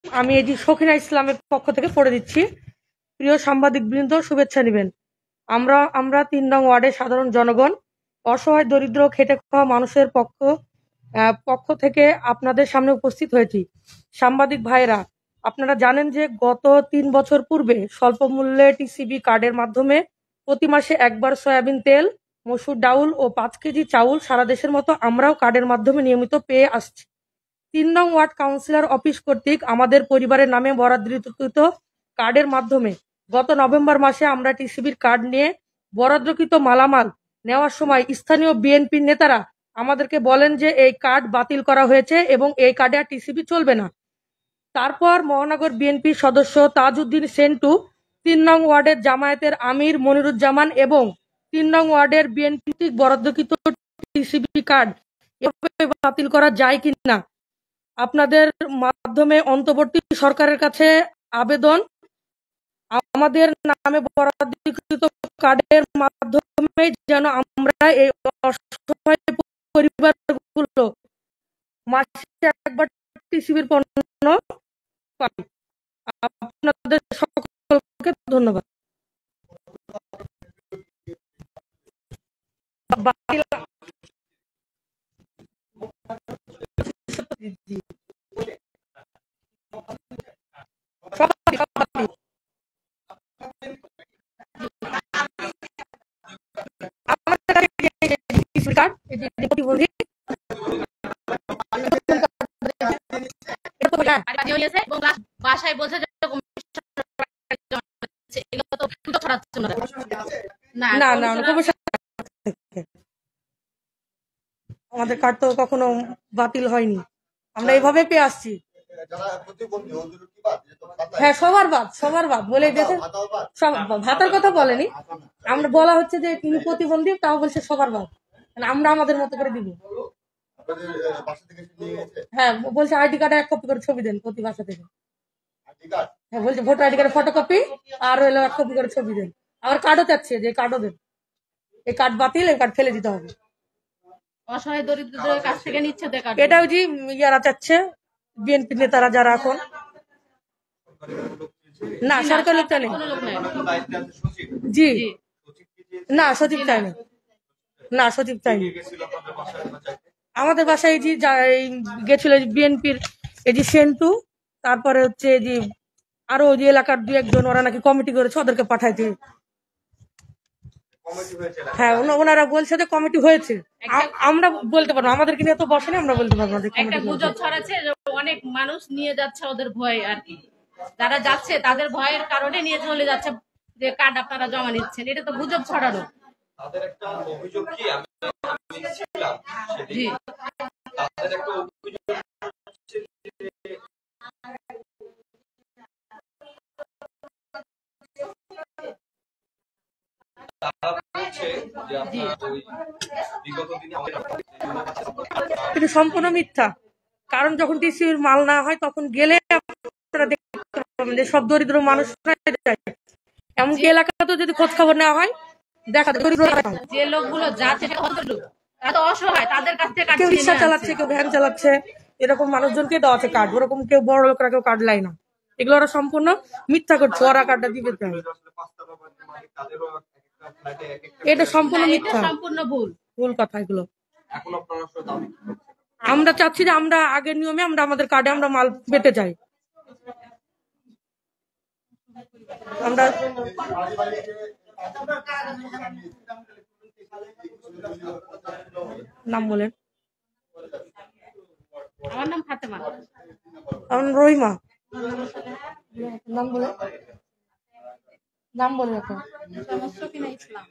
আমি এটি সখিনা ইসলামের পক্ষ থেকে পড়ে দিচ্ছি। প্রিয় সাংবাদিক বৃন্দ, শুভেচ্ছা নেবেন। আমরা ৩ নং ওয়ার্ডের সাধারণ জনগণ, অসহায় দরিদ্র খেটে খাওয়া মানুষের পক্ষ থেকে আপনাদের সামনে উপস্থিত হয়েছি। সাংবাদিক ভাইরা, আপনারা জানেন যে গত ৩ বছর পূর্বে স্বল্প মূল্যে টিসিবি কার্ডের মাধ্যমে প্রতি মাসে একবার সয়াবিন তেল, মসুর ডাউল ও ৫ কেজি চাউল সারা দেশের মতো আমরাও কার্ডের মাধ্যমে নিয়মিত পেয়ে আসছি। ৩ নং ওয়ার্ড কাউন্সিলর অফিস কর্তৃক আমাদের পরিবারের নামে বরাদ্দকৃত কার্ডের মাধ্যমে গত নভেম্বর মাসে আমরা টিসিবির কার্ড নিয়ে বরাদ্দকৃত মালামাল নেওয়ার সময় স্থানীয় বিএনপির নেতারা আমাদেরকে বলেন যে এই কার্ড বাতিল করা হয়েছে এবং এই কার্ডে আর টিসিবি চলবে না। তারপর মহানগর বিএনপির সদস্য তাজউদ্দিন সেন্টু, ৩ নং ওয়ার্ডের জামায়াতের আমির মনিরুজ্জামান এবং ৩ নং ওয়ার্ডের বিএনপি বরাদ্দকৃত টিসিবি কার্ড এভাবে বাতিল করা যায় কিনা আপনাদের মাধ্যমে অন্তর্বর্তী সরকারের কাছে আবেদন। আমাদের নামে বরাদ্দকৃত কার্ডের মাধ্যমে যেন আমরা এই অসহায় পরিবারগুলো মাসে একবার টিসিবির পণ্য পাই। আপনাদের সকলকে ধন্যবাদ। বাসায় বলছে আমাদের কার্ড তো কখনো বাতিল হয়নি, আমরা এইভাবে পেয়ে আসছি। হ্যাঁ, সবার বাদ বলে দিয়েছে। ভাতার কথা বলেনি, আমরা বলা হচ্ছে যে তিনি প্রতিবন্ধী, তাও বলছে সবার বাদ, আমরা আমাদের মতো করে দিব। হ্যাঁ, বলছে আইডি কার্ডে 1 কপি করে ছবি দেন প্রতি বাসা থেকে। হ্যাঁ, বলছে ভোটার আইডি কার্ডের ফটোকপি আর হলো 1 কপি করে ছবি দেন। আবার কার্ডও চাচ্ছে যে কার্ডও দেন। এই কার্ড বাতিল, এই কার্ড ফেলে দিতে হবে। অসহায় দরিদ্রদের কাছ থেকে নিচ্ছে। এটাও যে ইয়ারা চাচ্ছে, বিএনপি নেতারা যারা এখন। না, সরকার লোক চাই জি না, সচিব চাইনি। না, সচিব চাইনি। আমাদের বাসায় যে গেছিল বিএনপির এই যে সেন্টু, তারপরে হচ্ছে যে আরো যে এলাকার 2-1 জন, ওরা নাকি কমিটি করেছে, ওদেরকে পাঠাইতে। হ্যাঁ, ওনারা বলছে যে কমিটি হয়েছে। আমরা বলতে পারবো, আমাদেরকে নিয়ে তো বসেনি, আমরা বলতে পারবো না। একটা গুজব ছড়াচ্ছে অনেক মানুষ নিয়ে যাচ্ছে ওদের ভয়ে আর কি, যারা যাচ্ছে তাদের ভয়ের কারণে নিয়ে চলে যাচ্ছে যে কার্ড আপনারা জমা নিচ্ছেন। এটা তো গুজব ছড়ানো। তাদের একটা অভিযোগ কি, আমি ছিলাম সেদিন, তাদের একটা অভিযোগ কিন্তু সম্পূর্ণ মিথ্যা। কারণ যখন টিসির মাল না হয় তখন গেলে আপনারা দেখতে পাবেন যে সব দরিদ্র মানুষরা যায়। এমনকি এলাকাতেও যদি খোঁজ খবর নেওয়া হয়, দেখা যে লোকগুলো যাচ্ছে তারা তো অসহায়, তাদের কাছ থেকে কেউ রিক্সা চালাচ্ছে, কেউ ভ্যান চালাচ্ছে, এরকম মানুষজনকে দেওয়া আছে কার্ড। ওরকম কেউ বড় লোকরা কেউ কার্ড লাই না। এগুলো ওরা সম্পূর্ণ মিথ্যা করছে, ওরা কার্ডটা দিবে। এটা সম্পূর্ণ মিথ্যা, সম্পূর্ণ ভুল কথা এগুলো। আমরা চাচ্ছি যে আমরা আগের নিয়মে আমরা আমাদের কার্ডে আমরা মাল পেতে চাই। আমরা নাম বলেন। আমার নাম ফাতেমা। আমার রহিমা। নাম বলেন, নাম বলেন এখন। সখিনা ইসলাম।